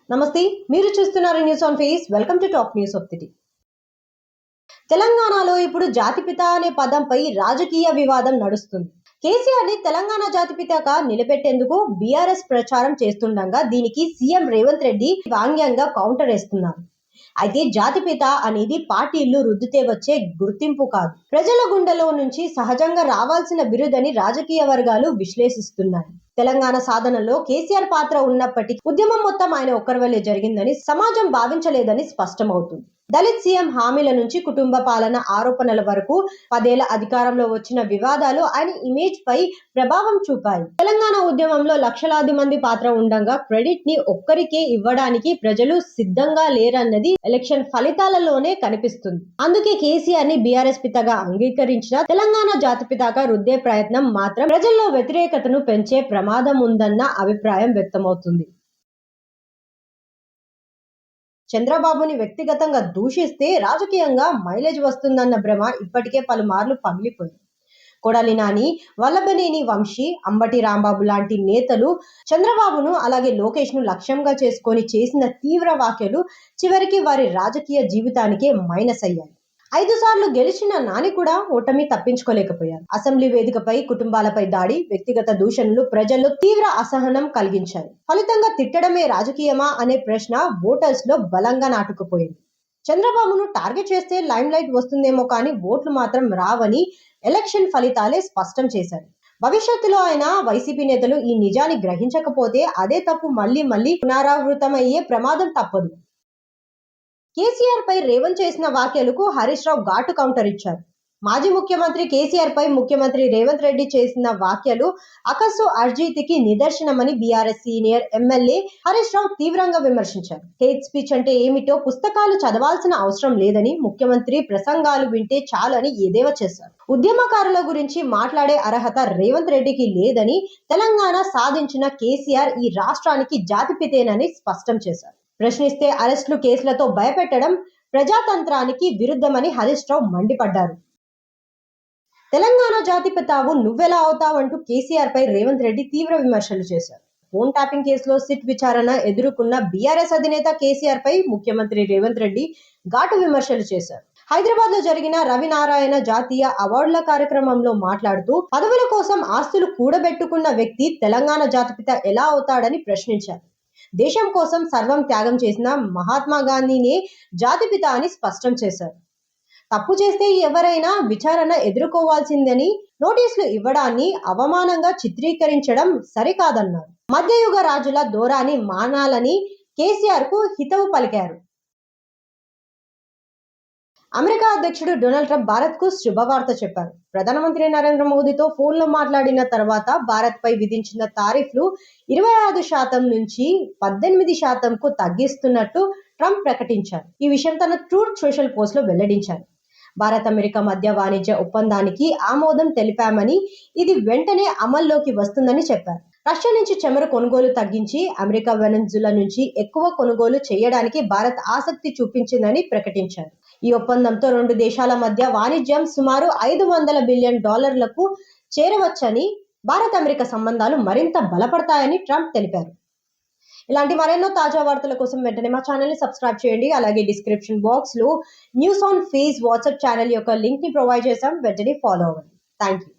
నమస్తే, మీరు చూస్తున్నారు news on face. Welcome to top news of the day. తెలంగాణలో ఇప్పుడు జాతిపిత అనే పదంపై రాజకీయ వివాదం నడుస్తుంది. కేసీఆర్ ని తెలంగాణ జాతిపితగా నిలబెట్టేందుకు బీఆర్ఎస్ ప్రచారం చేస్తుండగా దీనికి సీఎం రేవంత్ రెడ్డి వ్యంగ్యంగా కౌంటర్ వేస్తున్నారు. అయితే జాతిపిత అనేది పార్టీలు రుద్దితే వచ్చే గుర్తింపు కాదు, ప్రజల గుండెలో నుంచి సహజంగా రావాల్సిన బిరుదని రాజకీయ వర్గాలు విశ్లేషిస్తున్నాయి. తెలంగాణ సాధనలో కేసీఆర్ పాత్ర ఉన్నప్పటికీ ఉద్యమం మొత్తం ఆయన ఒక్కరి వల్లే జరిగిందని సమాజం భావించలేదని స్పష్టమవుతుంది. దళిత్ సీఎం హామీల నుంచి కుటుంబ పాలన ఆరోపణల వరకు 10 ఏళ్ల అధికారంలో వచ్చిన వివాదాలు ఆయన ఇమేజ్ పై ప్రభావం చూపాయి. తెలంగాణ ఉద్యమంలో లక్షలాది మంది పాత్ర ఉండగా క్రెడిట్ ని ఒక్కరికే ఇవ్వడానికి ప్రజలు సిద్ధంగా లేరన్నది ఎలక్షన్ ఫలితాలలోనే కనిపిస్తుంది. అందుకే కేసీఆర్ ని బీఆర్ఎస్ పితగా అంగీకరించిన తెలంగాణ జాతిపితగా రుద్దే ప్రయత్నం మాత్రం ప్రజల్లో వ్యతిరేకతను పెంచే ప్రమాదం ఉందన్న అభిప్రాయం వ్యక్తమవుతుంది. చంద్రబాబుని వ్యక్తిగతంగా దూషిస్తే రాజకీయంగా మైలేజ్ వస్తుందన్న భ్రమ ఇప్పటికే పలుమార్లు పగిలిపోయింది. కొడాలి నాని, వల్లభనేని వంశీ, అంబటి రాంబాబు లాంటి నేతలు చంద్రబాబును అలాగే లోకేష్ ను లక్ష్యంగా చేసుకొని చేసిన తీవ్ర వ్యాఖ్యలు చివరికి వారి రాజకీయ జీవితానికే మైనస్ అయ్యాయి. 5 సార్లు గెలిచిన నాని కూడా ఓటమి తప్పించుకోలేకపోయారు. అసెంబ్లీ వేదికపై కుటుంబాలపై దాడి, వ్యక్తిగత దూషణలు ప్రజల్లో తీవ్ర అసహనం కలిగించాయి. ఫలితంగా తిట్టడమే రాజకీయమా అనే ప్రశ్న ఓటర్స్ లో బలంగా నాటుకుపోయింది. చంద్రబాబును టార్గెట్ చేస్తే లైమ్ లైట్ వస్తుందేమో కానీ ఓట్లు మాత్రం రావని ఎలక్షన్ ఫలితాలే స్పష్టం చేశారు. భవిష్యత్తులో ఆయన వైసీపీ నేతలు ఈ నిజాన్ని గ్రహించకపోతే అదే తప్పు మళ్లీ పునరావృతమయ్యే ప్రమాదం తప్పదు. కేసీఆర్ పై రేవంత్ చేసిన వ్యాఖ్యలకు హరీష్ రావు ఘాటు కౌంటర్ ఇచ్చారు. మాజీ ముఖ్యమంత్రి కేసీఆర్ పై ముఖ్యమంత్రి రేవంత్ రెడ్డి చేసిన వ్యాఖ్యలు అకస్సు అర్జీతికి నిదర్శనమని BRS senior MLA Harish Rao తీవ్రంగా విమర్శించారు. హేట్ స్పీచ్ అంటే ఏమిటో పుస్తకాలు చదవాల్సిన అవసరం లేదని, ముఖ్యమంత్రి ప్రసంగాలు వింటే చాలని ఎద్దేవా చేశారు. ఉద్యమకారుల గురించి మాట్లాడే అర్హత రేవంత్ రెడ్డికి లేదని, తెలంగాణ సాధించిన కేసీఆర్ ఈ రాష్ట్రానికి జాతిపితేనని స్పష్టం చేశారు. ప్రశ్నిస్తే అరెస్టులు, కేసులతో భయపెట్టడం ప్రజాతంత్రానికి విరుద్ధమని హరీష్ రావు మండిపడ్డారు. తెలంగాణ జాతిపితావు నువ్వెలా అవుతావంటూ కేసీఆర్ పై రేవంత్ రెడ్డి తీవ్ర విమర్శలు చేశారు. ఫోన్ ట్యాపింగ్ కేసులో సిట్ విచారణ ఎదుర్కొన్న బీఆర్ఎస్ అధినేత కేసీఆర్ పై ముఖ్యమంత్రి రేవంత్ రెడ్డి ఘాటు విమర్శలు చేశారు. హైదరాబాద్ లో జరిగిన రవినారాయణ జాతీయ అవార్డుల కార్యక్రమంలో మాట్లాడుతూ పదవుల కోసం ఆస్తులు కూడబెట్టుకున్న వ్యక్తి తెలంగాణ జాతిపిత ఎలా అవుతాడని ప్రశ్నించారు. దేశం కోసం సర్వం త్యాగం చేసిన మహాత్మా గాంధీనే జాతిపిత అని స్పష్టం చేశారు. తప్పు చేస్తే ఎవరైనా విచారణ ఎదుర్కోవాల్సిందని నోటీసులు ఇవ్వడాన్ని అవమానంగా చిత్రీకరించడం సరికాదన్నారు. మధ్యయుగ రాజుల ధోరణి మానాలని కేసీఆర్ కు హితవు పలికారు. అమెరికా అధ్యక్షుడు డొనాల్డ్ ట్రంప్ భారత్ కు శుభవార్త చెప్పారు. ప్రధానమంత్రి నరేంద్ర మోదీతో ఫోన్లో మాట్లాడిన తర్వాత భారత్ పై విధించిన తారీఫ్లు 25% నుంచి 18% తగ్గిస్తున్నట్టు ట్రంప్ ప్రకటించారు. ఈ విషయం తన ట్రూత్ సోషల్ పోస్ట్ లో వెల్లడించారు. భారత్ అమెరికా మధ్య వాణిజ్య ఒప్పందానికి ఆమోదం తెలిపామని, ఇది వెంటనే అమల్లోకి వస్తుందని చెప్పారు. రష్యా నుంచి చమురు కొనుగోలు తగ్గించి అమెరికా వెనెజులా నుంచి ఎక్కువ కొనుగోలు చేయడానికి భారత్ ఆసక్తి చూపించిందని ప్రకటించారు. ఈ ఒప్పందంతో 2 దేశాల మధ్య వాణిజ్యం సుమారు $500 బిలియన్ చేరవచ్చని, భారత్ అమెరికా సంబంధాలు మరింత బలపడతాయని ట్రంప్ తెలిపారు. ఇలాంటి మరెన్నో తాజా వార్తల కోసం వెంటనే మా ఛానల్ ని సబ్స్క్రైబ్ చేయండి. అలాగే డిస్క్రిప్షన్ బాక్స్ లో news on face WhatsApp channel యొక్క లింక్ ని ప్రొవైడ్ చేశాం, వెంటనే ఫాలో అవ్వండి. Thank you.